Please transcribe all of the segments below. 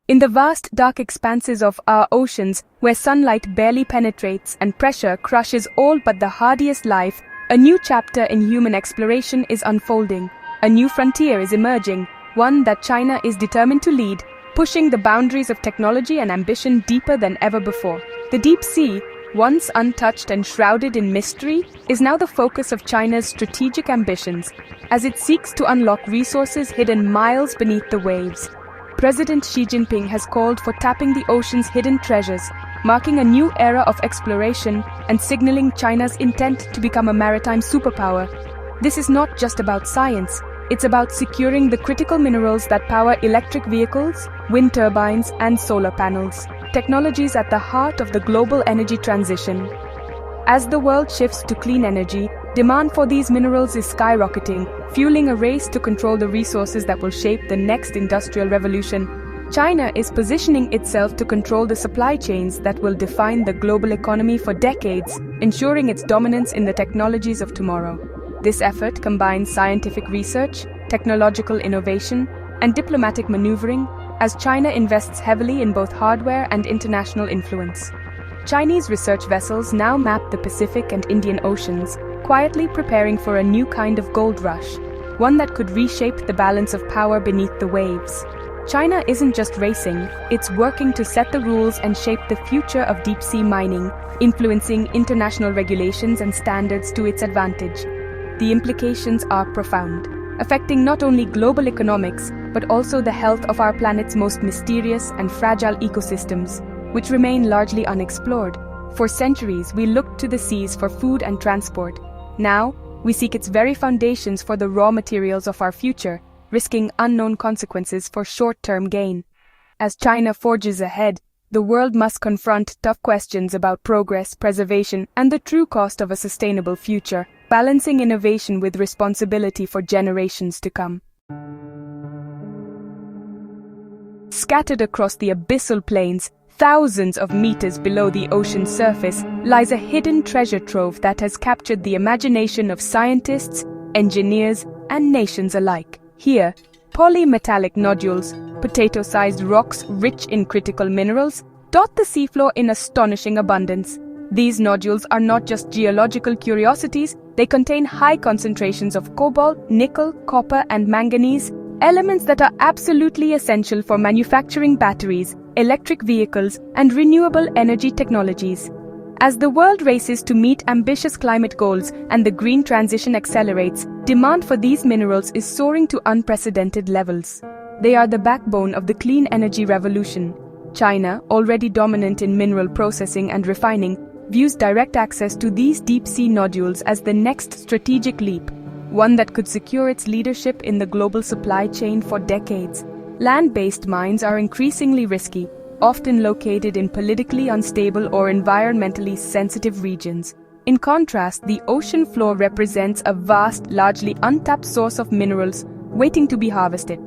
In the vast, dark expanses of our oceans, where sunlight barely penetrates and pressure crushes all but the hardiest life, a new chapter in human exploration is unfolding. A new frontier is emerging, one that China is determined to lead, pushing the boundaries of technology and ambition deeper than ever before. The deep sea, once untouched and shrouded in mystery, is now the focus of China's strategic ambitions, as it seeks to unlock resources hidden miles beneath the waves. President Xi Jinping has called for tapping the ocean's hidden treasures, marking a new era of exploration and signaling China's intent to become a maritime superpower. This is not just about science, it's about securing the critical minerals that power electric vehicles, wind turbines, and solar panels, technologies at the heart of the global energy transition. As the world shifts to clean energy, demand for these minerals is skyrocketing, fueling a race to control the resources that will shape the next industrial revolution. China is positioning itself to control the supply chains that will define the global economy for decades, ensuring its dominance in the technologies of tomorrow. This effort combines scientific research, technological innovation, and diplomatic maneuvering, as China invests heavily in both hardware and international influence. Chinese research vessels now map the Pacific and Indian Oceans, quietly preparing for a new kind of gold rush, one that could reshape the balance of power beneath the waves. China isn't just racing, it's working to set the rules and shape the future of deep-sea mining, influencing international regulations and standards to its advantage. The implications are profound, affecting not only global economics, but also the health of our planet's most mysterious and fragile ecosystems, which remain largely unexplored. For centuries, we looked to the seas for food and transport. Now, we seek its very foundations for the raw materials of our future, risking unknown consequences for short-term gain. As China forges ahead, the world must confront tough questions about progress, preservation, and the true cost of a sustainable future, balancing innovation with responsibility for generations to come. Scattered across the abyssal plains, thousands of meters below the ocean's surface, lies a hidden treasure trove that has captured the imagination of scientists, engineers, and nations alike. Here, polymetallic nodules, potato-sized rocks rich in critical minerals, dot the seafloor in astonishing abundance. These nodules are not just geological curiosities, they contain high concentrations of cobalt, nickel, copper, and manganese, elements that are absolutely essential for manufacturing batteries, electric vehicles, and renewable energy technologies. As the world races to meet ambitious climate goals and the green transition accelerates, demand for these minerals is soaring to unprecedented levels. They are the backbone of the clean energy revolution. China, already dominant in mineral processing and refining, views direct access to these deep-sea nodules as the next strategic leap, one that could secure its leadership in the global supply chain for decades. Land-based mines are increasingly risky, often located in politically unstable or environmentally sensitive regions. In contrast, the ocean floor represents a vast, largely untapped source of minerals waiting to be harvested.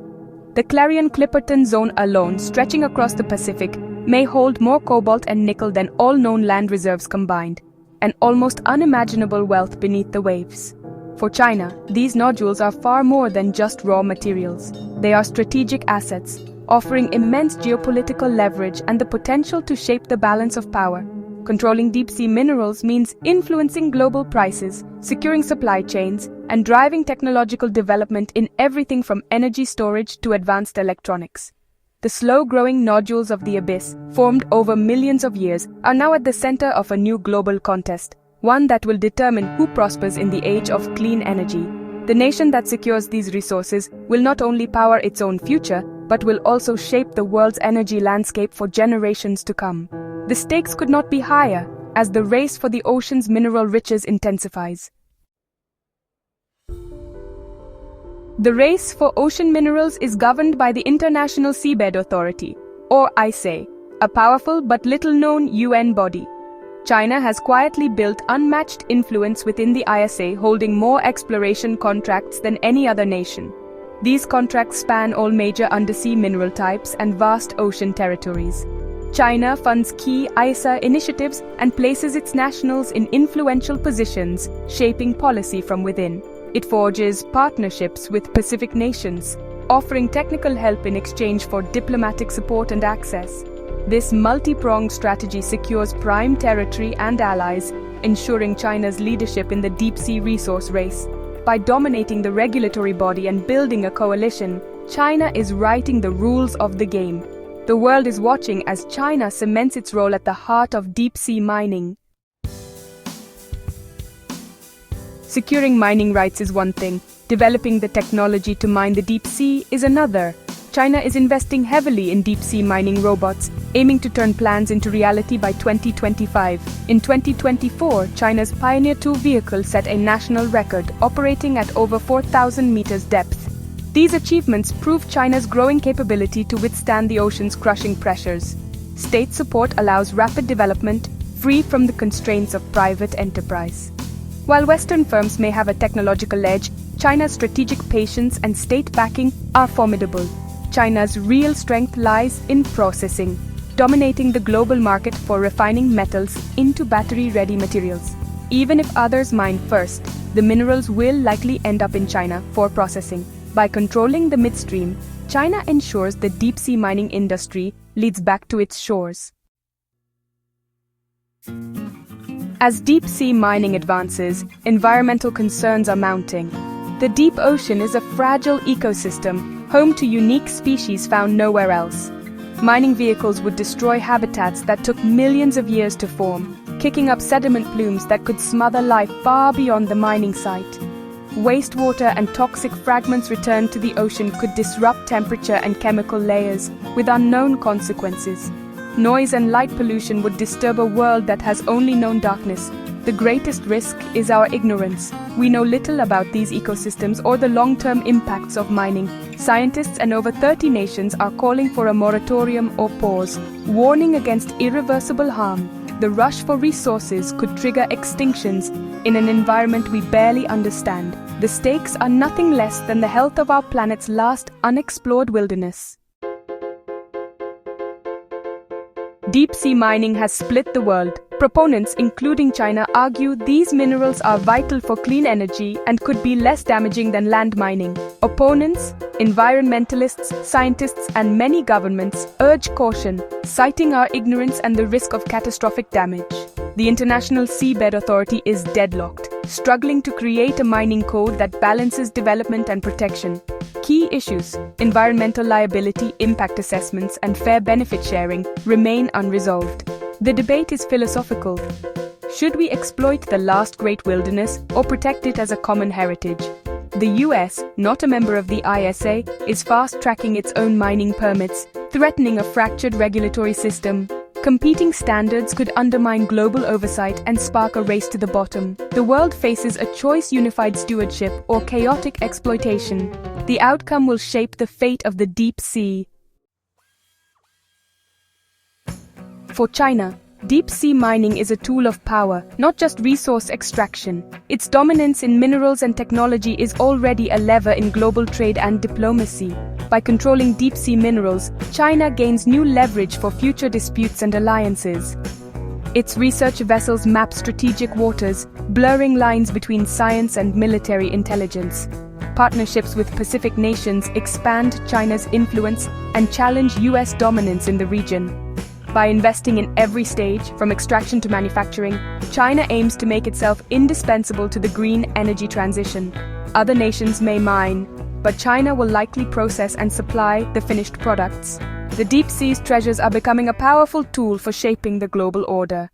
The Clarion-Clipperton Zone alone, stretching across the Pacific, may hold more cobalt and nickel than all known land reserves combined, an almost unimaginable wealth beneath the waves. For China, these nodules are far more than just raw materials. They are strategic assets, offering immense geopolitical leverage and the potential to shape the balance of power. Controlling deep-sea minerals means influencing global prices, securing supply chains, and driving technological development in everything from energy storage to advanced electronics. The slow-growing nodules of the abyss, formed over millions of years, are now at the center of a new global contest, one that will determine who prospers in the age of clean energy. The nation that secures these resources will not only power its own future, but will also shape the world's energy landscape for generations to come. The stakes could not be higher, as the race for the ocean's mineral riches intensifies. The race for ocean minerals is governed by the International Seabed Authority, or ISA, a powerful but little-known UN body. China has quietly built unmatched influence within the ISA, holding more exploration contracts than any other nation. These contracts span all major undersea mineral types and vast ocean territories. China funds key ISA initiatives and places its nationals in influential positions, shaping policy from within. It forges partnerships with Pacific nations, offering technical help in exchange for diplomatic support and access. This multi-pronged strategy secures prime territory and allies, ensuring China's leadership in the deep-sea resource race. By dominating the regulatory body and building a coalition, China is writing the rules of the game. The world is watching as China cements its role at the heart of deep-sea mining. Securing mining rights is one thing. Developing the technology to mine the deep sea is another. China is investing heavily in deep-sea mining robots, aiming to turn plans into reality by 2025. In 2024, China's Pioneer 2 vehicle set a national record, operating at over 4,000 meters depth. These achievements prove China's growing capability to withstand the ocean's crushing pressures. State support allows rapid development, free from the constraints of private enterprise. While Western firms may have a technological edge, China's strategic patience and state backing are formidable. China's real strength lies in processing, dominating the global market for refining metals into battery-ready materials. Even if others mine first, the minerals will likely end up in China for processing. By controlling the midstream, China ensures the deep-sea mining industry leads back to its shores. As deep-sea mining advances, environmental concerns are mounting. The deep ocean is a fragile ecosystem, home to unique species found nowhere else. Mining vehicles would destroy habitats that took millions of years to form, kicking up sediment plumes that could smother life far beyond the mining site. Wastewater and toxic fragments returned to the ocean could disrupt temperature and chemical layers, with unknown consequences. Noise and light pollution would disturb a world that has only known darkness. The greatest risk is our ignorance. We know little about these ecosystems or the long-term impacts of mining. Scientists and over 30 nations are calling for a moratorium or pause, warning against irreversible harm. The rush for resources could trigger extinctions in an environment we barely understand. The stakes are nothing less than the health of our planet's last unexplored wilderness. Deep-sea mining has split the world. Proponents, including China, argue these minerals are vital for clean energy and could be less damaging than land mining. Opponents, environmentalists, scientists, and many governments urge caution, citing our ignorance and the risk of catastrophic damage. The International Seabed Authority is deadlocked, struggling to create a mining code that balances development and protection. Key issues, environmental liability, impact assessments, and fair benefit sharing, remain unresolved. The debate is philosophical. Should we exploit the last great wilderness or protect it as a common heritage? The US, not a member of the ISA, is fast-tracking its own mining permits, threatening a fractured regulatory system. Competing standards could undermine global oversight and spark a race to the bottom. The world faces a choice: unified stewardship or chaotic exploitation. The outcome will shape the fate of the deep sea. For China, deep-sea mining is a tool of power, not just resource extraction. Its dominance in minerals and technology is already a lever in global trade and diplomacy. By controlling deep-sea minerals, China gains new leverage for future disputes and alliances. Its research vessels map strategic waters, blurring lines between science and military intelligence. Partnerships with Pacific nations expand China's influence and challenge US dominance in the region. By investing in every stage, from extraction to manufacturing, China aims to make itself indispensable to the green energy transition. Other nations may mine, but China will likely process and supply the finished products. The deep sea's treasures are becoming a powerful tool for shaping the global order.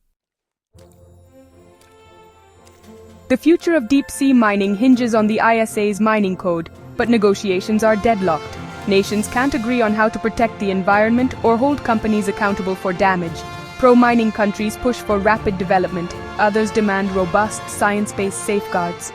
The future of deep-sea mining hinges on the ISA's mining code, but negotiations are deadlocked. Nations can't agree on how to protect the environment or hold companies accountable for damage. Pro-mining countries push for rapid development, others demand robust, science-based safeguards.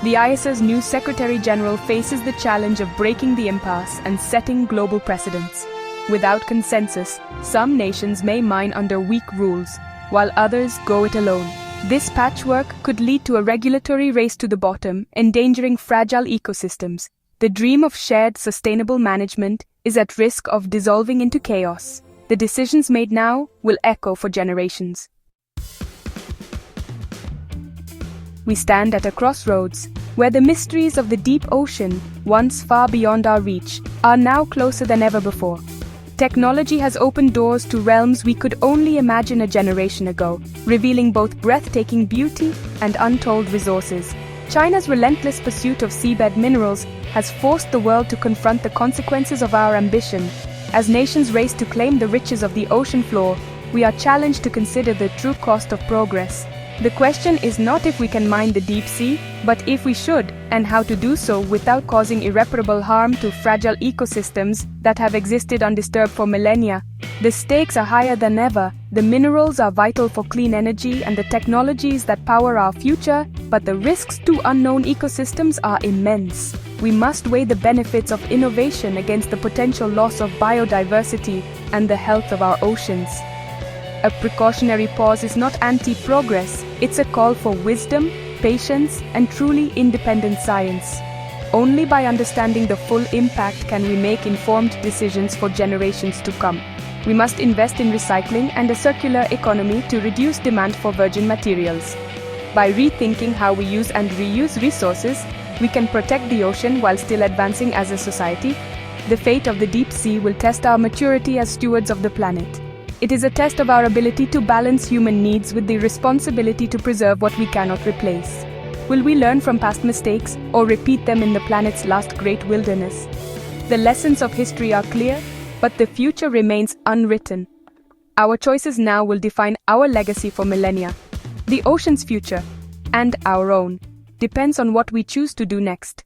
The ISA's new Secretary General faces the challenge of breaking the impasse and setting global precedents. Without consensus, some nations may mine under weak rules, while others go it alone. This patchwork could lead to a regulatory race to the bottom, endangering fragile ecosystems. The dream of shared, sustainable management is at risk of dissolving into chaos. The decisions made now will echo for generations. We stand at a crossroads. where the mysteries of the deep ocean, once far beyond our reach, are now closer than ever before. Technology has opened doors to realms we could only imagine a generation ago, revealing both breathtaking beauty and untold resources. China's relentless pursuit of seabed minerals has forced the world to confront the consequences of our ambition. As nations race to claim the riches of the ocean floor, we are challenged to consider the true cost of progress. The question is not if we can mine the deep sea, but if we should, and how to do so without causing irreparable harm to fragile ecosystems that have existed undisturbed for millennia. The stakes are higher than ever. The minerals are vital for clean energy and the technologies that power our future, but the risks to unknown ecosystems are immense. We must weigh the benefits of innovation against the potential loss of biodiversity and the health of our oceans. A precautionary pause is not anti-progress, it's a call for wisdom, patience, and truly independent science. Only by understanding the full impact can we make informed decisions for generations to come. We must invest in recycling and a circular economy to reduce demand for virgin materials. By rethinking how we use and reuse resources, we can protect the ocean while still advancing as a society. The fate of the deep sea will test our maturity as stewards of the planet. It is a test of our ability to balance human needs with the responsibility to preserve what we cannot replace. Will we learn from past mistakes or repeat them in the planet's last great wilderness? The lessons of history are clear, but the future remains unwritten. Our choices now will define our legacy for millennia. The ocean's future, and our own, depends on what we choose to do next.